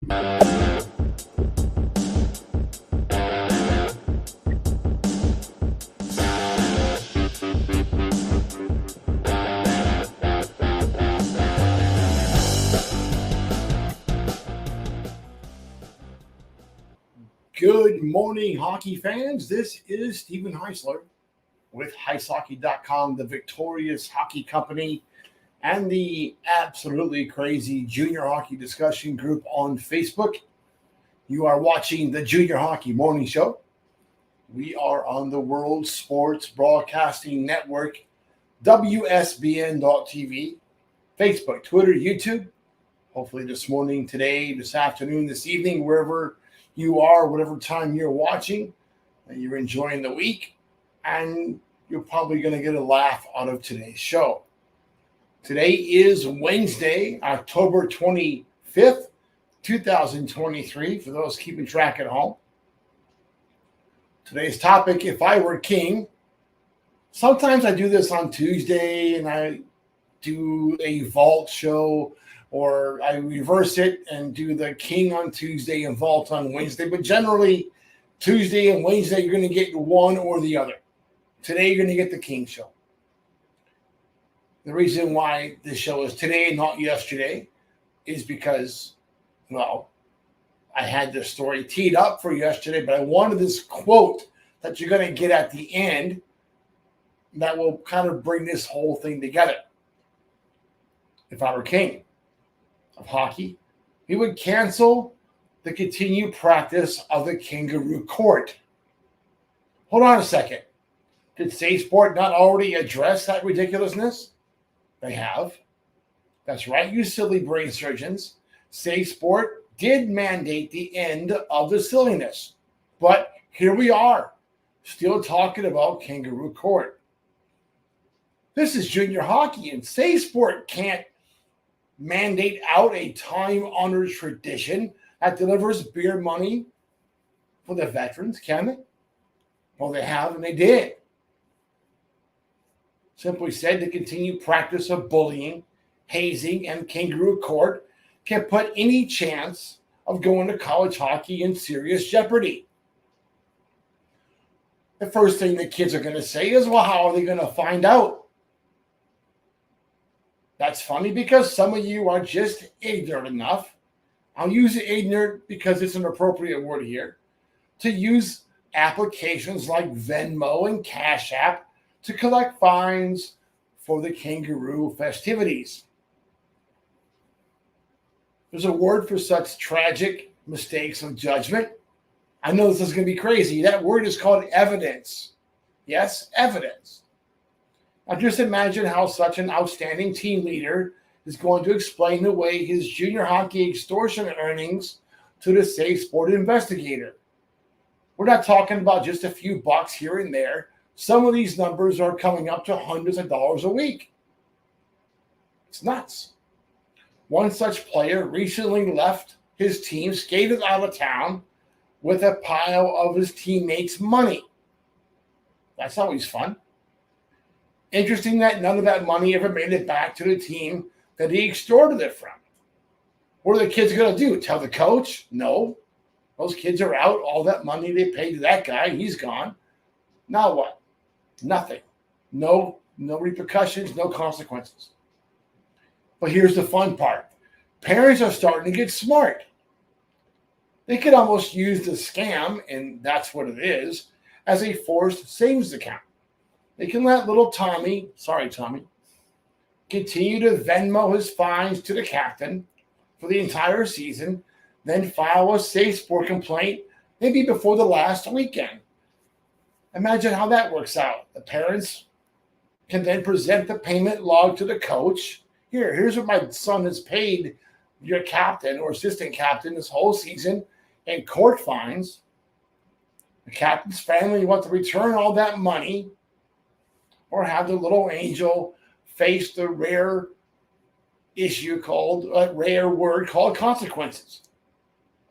Good morning, hockey fans. This is Stephen Heisler with HeisHockey.com, the victorious hockey company, and the absolutely crazy junior hockey discussion group on Facebook. You are watching the Junior Hockey Morning Show. We are on the World Sports Broadcasting Network, WSBN.TV, Facebook, Twitter, YouTube. Hopefully this morning, today, this afternoon, this evening, wherever you are, whatever time you're watching, and you're enjoying the week, and you're probably going to get a laugh out of today's show. Today is Wednesday, October 25th, 2023, for those keeping track at home. Today's topic, if I were king. Sometimes I do this on Tuesday, and I do a vault show, or I reverse it and do the king on Tuesday and vault on Wednesday. But generally, Tuesday and Wednesday, you're going to get one or the other. Today, you're going to get the king show. The reason why this show is today and not yesterday is because, well, I had this story teed up for yesterday, but I wanted this quote that you're going to get at the end that will kind of bring this whole thing together. If I were king of hockey, he would cancel the continued practice of the kangaroo court. Hold on a second. Did Say Sport not already address that ridiculousness? They have. That's right, you silly brain surgeons. Say Sport did mandate the end of the silliness. But here we are, still talking about kangaroo court. This is junior hockey, and Say Sport can't mandate out a time-honored tradition that delivers beer money for the veterans, can they? Well, they have, and they did. Simply said, the continued practice of bullying, hazing, and kangaroo court can put any chance of going to college hockey in serious jeopardy. The first thing the kids are going to say is, well, how are they going to find out? That's funny because some of you are just ignorant enough. I'll use ignorant because it's an appropriate word here. To use applications like Venmo and Cash App to collect fines for the kangaroo festivities. There's a word for such tragic mistakes of judgment. I know this is going to be crazy. That word is called evidence. Yes, evidence. Now just imagine how such an outstanding team leader is going to explain away his junior hockey extortion earnings to the Say Sport investigator. We're not talking about just a few bucks here and there. Some of these numbers are coming up to hundreds of dollars a week. It's nuts. One such player recently left his team, skated out of town with a pile of his teammates' money. That's always fun. Interesting that none of that money ever made it back to the team that he extorted it from. What are the kids going to do? Tell the coach? No. Those kids are out. All that money they paid to that guy, he's gone. Now what? Nothing. No repercussions, no consequences. But here's the fun part. Parents are starting to get smart. They could almost use the scam, and that's what it is, as a forced savings account. They can let little Tommy, continue to Venmo his fines to the captain for the entire season, then file a Say Sport complaint maybe before the last weekend. Imagine how that works out. The parents can then present the payment log to the coach. Here's what my son has paid your captain or assistant captain this whole season in court fines. The captain's family wants to return all that money, or have the little angel face the rare word called consequences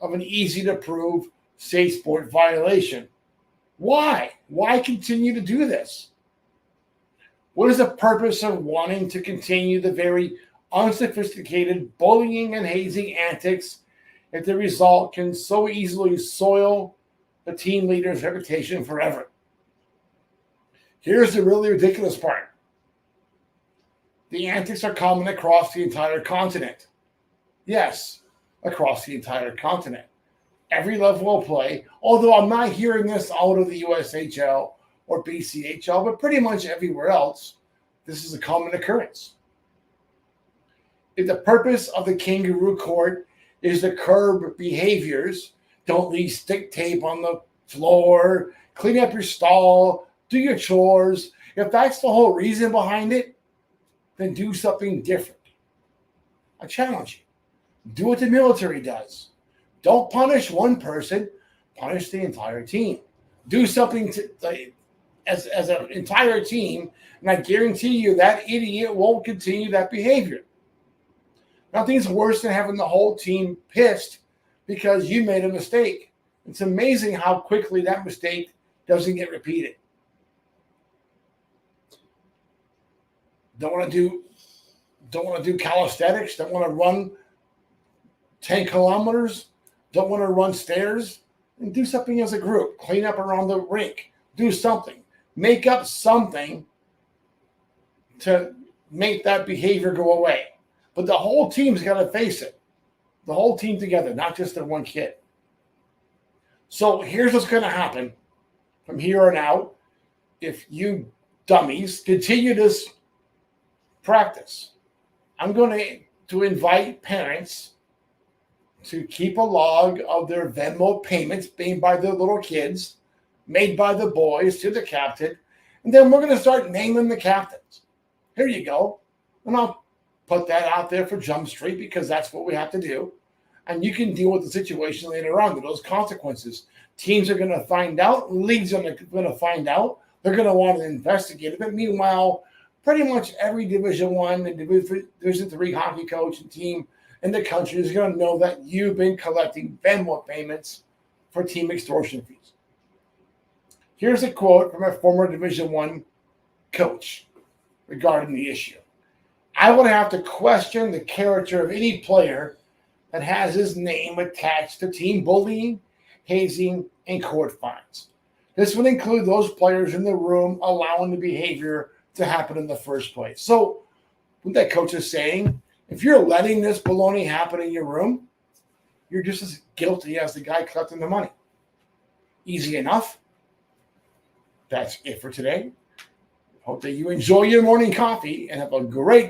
of an easy to prove Say Sport violation. Why? Why continue to do this? What is the purpose of wanting to continue the very unsophisticated bullying and hazing antics if the result can so easily soil the team leader's reputation forever. Here's the really ridiculous part. The antics are common across the entire continent. Yes, across the entire continent. Every level of play, although I'm not hearing this out of the USHL or BCHL, but pretty much everywhere else, this is a common occurrence. If the purpose of the kangaroo court is to curb behaviors, don't leave stick tape on the floor, clean up your stall, do your chores. If that's the whole reason behind it, then do something different. I challenge you. Do what the military does. Don't punish one person, punish the entire team. Do something as an entire team, and I guarantee you that idiot won't continue that behavior. Nothing's worse than having the whole team pissed because you made a mistake. It's amazing how quickly that mistake doesn't get repeated. Don't want to do calisthenics, don't want to run 10 kilometers, don't want to run stairs, and do something as a group. Clean up around the rink. Do something. Make up something to make that behavior go away. But the whole team's got to face it. The whole team together, not just the one kid. So here's what's going to happen from here on out. If you dummies continue this practice, I'm going to invite parents to keep a log of their Venmo payments made by the little kids, made by the boys to the captain, and then we're going to start naming the captains. Here you go. And I'll put that out there for Jump Street because that's what we have to do. And you can deal with the situation later on, those consequences. Teams are going to find out. Leagues are going to find out. They're going to want to investigate it. But meanwhile, pretty much every Division I and Division III hockey coach and team in the country is going to know that you've been collecting Venmo payments for team extortion fees. Here's a quote from a former Division I coach regarding the issue. I would have to question the character of any player that has his name attached to team bullying, hazing, and court fines. This would include those players in the room allowing the behavior to happen in the first place. So what that coach is saying, if you're letting this baloney happen in your room, you're just as guilty as the guy collecting the money. Easy enough. That's it for today. Hope that you enjoy your morning coffee and have a great